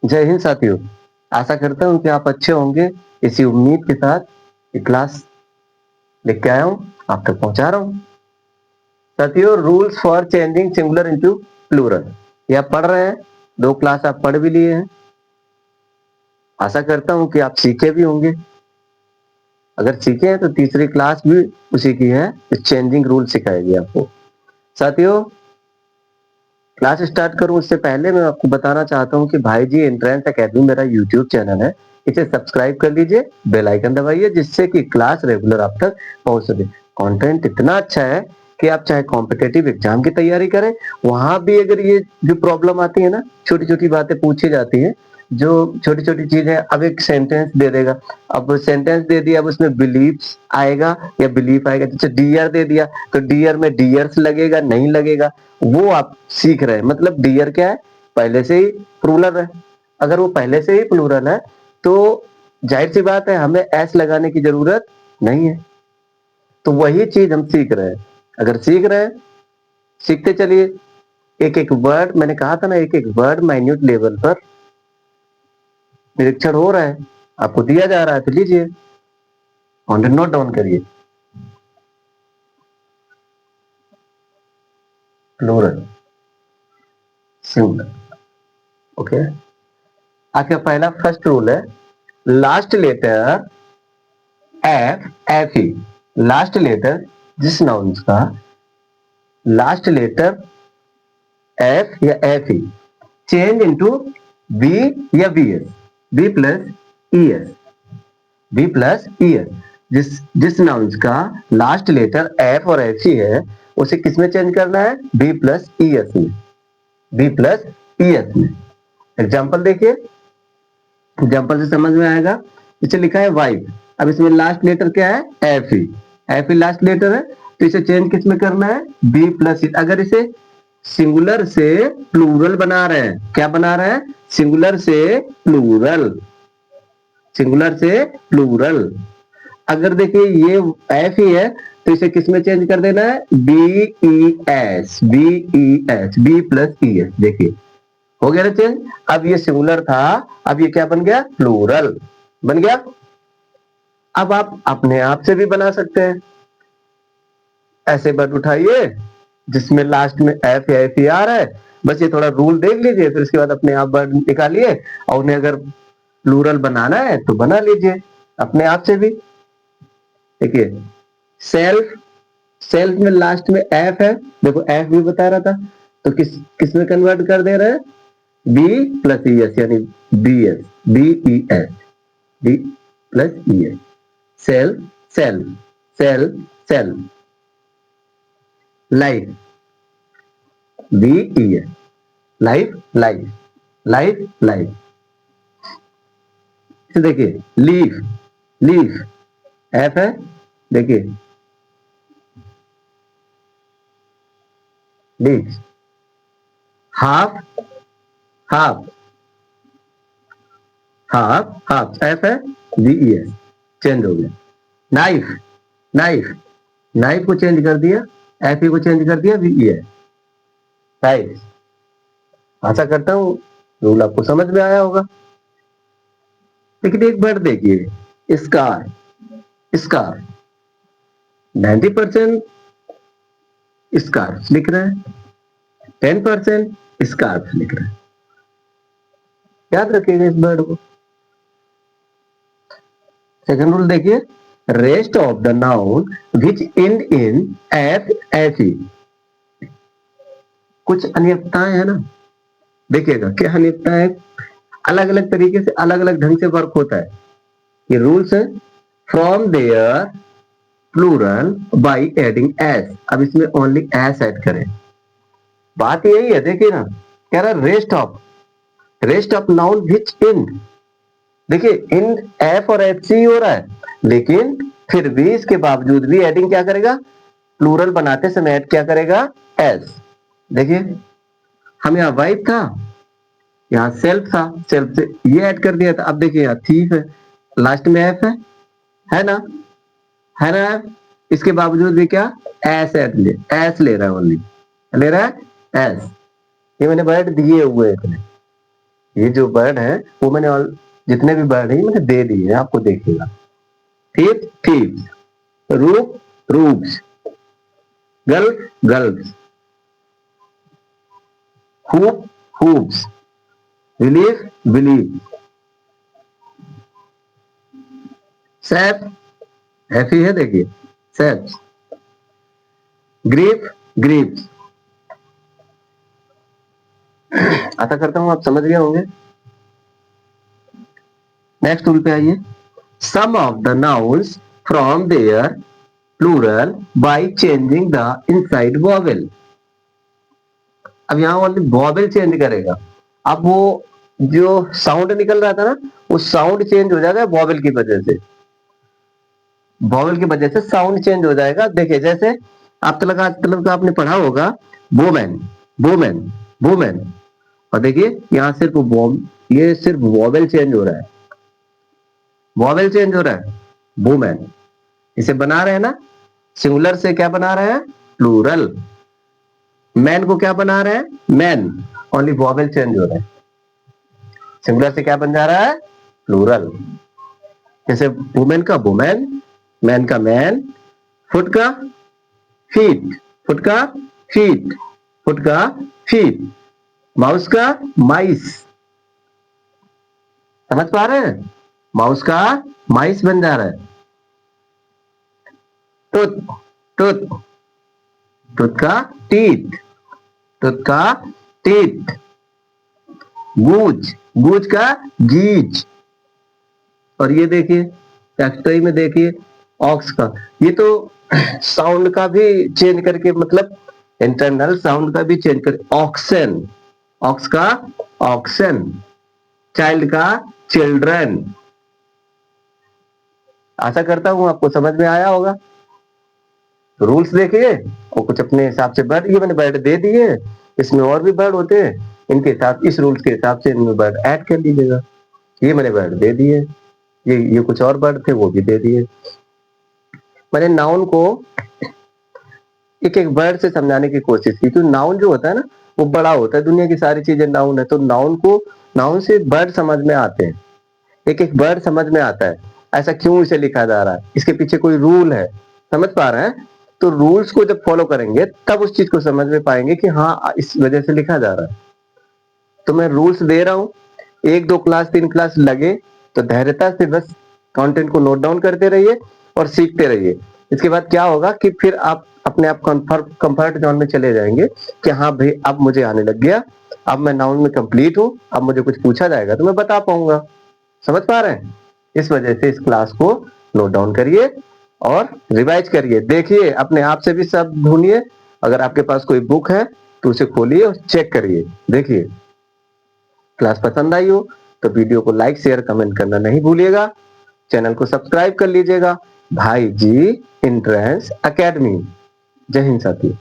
जय हिंद साथियों, आशा करता हूँ कि आप अच्छे होंगे। इसी उम्मीद के साथ ये क्लास लेके आया हूँ, आप तक पहुंचा रहा हूँ। साथियों, rules for changing singular into plural, ये आप पढ़ रहे हैं। 2 क्लास आप पढ़ भी लिए हैं। आशा करता हूँ कि आप सीखे भी होंगे। अगर सीखे हैं तो तीसरी क्लास भी उसी की है, चेंजिंग रूल सिखाएगी आपको। साथियों, क्लास स्टार्ट करूं उससे पहले मैं आपको बताना चाहता हूं कि भाई जी एंट्रेंस एकेडमी मेरा यूट्यूब चैनल है, इसे सब्सक्राइब कर लीजिए, बेल आइकन दबाइए, जिससे कि क्लास रेगुलर आप तक पहुंच सके। कंटेंट इतना अच्छा है कि आप चाहे कॉम्पिटेटिव एग्जाम की तैयारी करें, वहां भी अगर ये जो प्रॉब्लम आती है ना, छोटी छोटी बातें पूछी जाती है, जो छोटी छोटी चीजें, अब एक सेंटेंस दे देगा, अब सेंटेंस दे दिया, अब उसमें बिलीव्स आएगा या बिलीफ आएगा। जैसे डियर दे दिया तो डियर में डियर्स लगेगा नहीं लगेगा, वो आप सीख रहे हैं। मतलब डियर क्या है, पहले से ही प्लूरल है। अगर वो पहले से ही प्लूरल है तो जाहिर सी बात है हमें एस लगाने की जरूरत नहीं है। तो वही चीज हम सीख रहे हैं। अगर सीख रहे हैं, सीखते चलिए। एक एक वर्ड, मैंने कहा था ना, एक एक वर्ड माइन्यूट लेवल पर निरीक्षण हो रहा है, आपको दिया जा रहा है, तो लीजिए और नोट डाउन करिए। Plural, singular, okay. आपका पहला फर्स्ट रूल है, लास्ट लेटर एफ ई, लास्ट लेटर जिस नाउन्स का लास्ट लेटर एफ या f e change into v या v S, B plus E S, B plus ई एस, जिस जिस नाउन्स का लास्ट लेटर एफ और एफ ई है, उसे किस में चेंज करना है? बी प्लस ई एस में, बी प्लस ई एस में। एग्जाम्पल देखिए, एग्जाम्पल से समझ में आएगा। इसे लिखा है वाइफ, अब इसमें लास्ट लेटर क्या है? एफ ई, एफ ई लास्ट लेटर है, तो इसे चेंज किस में करना है? B plus. अगर इसे सिंगुलर से प्लूरल बना रहे हैं, क्या बना रहे हैं? सिंगुलर से प्लूरल, सिंगुलर से प्लूरल। अगर देखिए ये एफ ही है तो इसे किस में चेंज कर देना है? V E S, V E S, B plus ई एस। देखिए हो गया ना चेंज। अब ये सिंगुलर था, अब ये क्या बन गया? प्लूरल बन गया। अब आप अपने आप से भी बना सकते हैं। ऐसे वर्ड उठाइए जिसमें लास्ट में एफ या एफ ई आ रहा है, बस ये थोड़ा रूल देख लीजिए, फिर उसके बाद अपने आप वर्ड निकालिए और उन्हें अगर प्लूरल बनाना है तो बना लीजिए अपने आप से भी। देखिए सेल्फ, सेल्फ में लास्ट में एफ है, देखो एफ भी बता रहा था, तो किस में कन्वर्ट कर दे रहे हैं? बी प्लस ई एस, यानी V S, V E S, B plus ई S. Self, self, self, self. Life, V E S, life, life, life, life. देखिए लीफ, लीफ एफ है, देखिए leaf. Half, half, half, half F है, V E S, change हो गया। Knife, knife, knife को change कर दिया, F E को चेंज कर दिया, वी ई एस, नाइफ। आशा करता हूं रूल आपको समझ में आया होगा। लेकिन एक बार देखिए, स्कार, स्कार 90% स्कार्फ लिख रहे हैं, 10% स्कार्फ लिख रहे हैं। याद रखिएगा इस वर्ड को। सेकंड रूल देखिए, rest of the noun which and in F F E. कुछ अनियमितताएं है ना, देखिएगा क्या अनियमितताएं, अलग अलग तरीके से अलग अलग ढंग से वर्क होता है। ये रूल्स है। From there plural by adding S, अब इसमें ओनली एस ऐड करें। बात यही है, देखिए ना, कह रहा rest of, rest of noun which in, देखिए इन एफ और एफ सी हो रहा है, लेकिन फिर भी इसके बावजूद भी एडिंग क्या करेगा? प्लूरल बनाते समय ऐड क्या करेगा? एस। देखिए हम यहाँ वाइफ था, यहाँ सेल्फ था, सेल्फ से ये ऐड कर दिया था। अब देखिए यहाँ थीफ है, लास्ट में एफ है ना, है ना एफ, इसके बावजूद भी क्या? एस ऐड ले, एस ले रहा है, ओनली ले रहा है एस। ये मैंने वर्ड दिए हुए इतने, ये जो वर्ड है वो मैंने जितने भी वर्ड है मैंने दे दिए हैं, आपको देखिएगा। Thief thiefs, roof roofs, girls girls, hoop hoops, believe believe, sap f ही है देखिए, सैप्स, ग्रीप ग्रीप्स। आशा करता हूं आप समझ गए होंगे। नेक्स्ट रूल पे आइए। Some of the nouns from there plural by changing the inside vowel. अब यहां ओनली वॉवेल चेंज करेगा। अब वो जो साउंड निकल रहा था ना, वो साउंड चेंज हो जाएगा वॉवेल की वजह से। वॉवेल की वजह से साउंड चेंज हो जाएगा। देखिए जैसे आप तलक का आपने पढ़ा होगा, वोमैन वोमैन वोमैन, और देखिए यहाँ सिर्फ ये सिर्फ वॉवेल चेंज हो रहा है, वॉवेल चेंज हो रहा है, वोमैन। इसे बना रहे हैं ना, सिंगुलर से क्या बना रहे हैं, प्लूरल। मैन को क्या बना रहे हैं, मैन, ओनली वॉवेल चेंज हो रहा है। सिंगुलर से क्या बन जा रहा है, प्लूरल। जैसे वुमेन का वुमेन, मैन का मैन, फुट का फीट, फुट का फीट, फुट का फीट, माउस का माइस। समझ पा रहे हैं, माउस का माइस बन जा रहा है। टूथ टूथ, टूथ का टीथ, टूथ का टीथ, गूज गूज का गीज। और ये देखिए टेक्सटाइल में देखिए ऑक्स का, ये तो साउंड का भी चेंज करके, मतलब इंटरनल साउंड का भी चेंज कर, ऑक्सन, ऑक्स का ऑक्सन, चाइल्ड का चिल्ड्रन। आशा करता हूं आपको समझ में आया होगा। रूल्स देखिए और कुछ अपने हिसाब से वर्ड, ये मैंने वर्ड दे दिए, इसमें और भी वर्ड होते हैं, इनके साथ इस रूल्स के हिसाब से इनमें वर्ड ऐड कर लीजिएगा। ये मैंने वर्ड दे दिए, ये कुछ और वर्ड थे वो भी दे दिए। मैंने नाउन को एक एक वर्ड से समझाने की कोशिश की, क्योंकि नाउन जो होता है ना वो बड़ा होता है, दुनिया की सारी चीजें नाउन है, तो नाउन से वर्ड समझ में आते हैं, एक एक वर्ड समझ में आता है, ऐसा क्यों इसे लिखा जा रहा है, इसके पीछे कोई रूल है, समझ पा रहे हैं। तो रूल्स को जब फॉलो करेंगे तब उस चीज को समझ में पाएंगे कि हाँ इस वजह से लिखा जा रहा है। तो मैं रूल्स दे रहा हूं, 1 2 क्लास 3 क्लास लगे तो धैर्यता से बस कंटेंट को नोट डाउन करते रहिए और सीखते रहिए। इसके बाद क्या होगा कि फिर आप अपने आप कंफर्ट जोन में चले जाएंगे कि हाँ भाई अब मुझे आने लग गया, अब मैं नाउन में कंप्लीट हूँ, अब मुझे कुछ पूछा जाएगा तो मैं बता पाऊंगा। समझ पा रहे हैं। इस वजह से इस क्लास को नोट डाउन करिए और रिवाइज करिए, देखिए अपने आप से भी सब ढूंढिए। अगर आपके पास कोई बुक है तो उसे खोलिए और चेक करिए। देखिए क्लास पसंद आई हो तो वीडियो को लाइक शेयर कमेंट करना नहीं भूलिएगा। चैनल को सब्सक्राइब कर लीजिएगा। भाई जी एंट्रेंस एकेडमी। जय हिंद साथियों।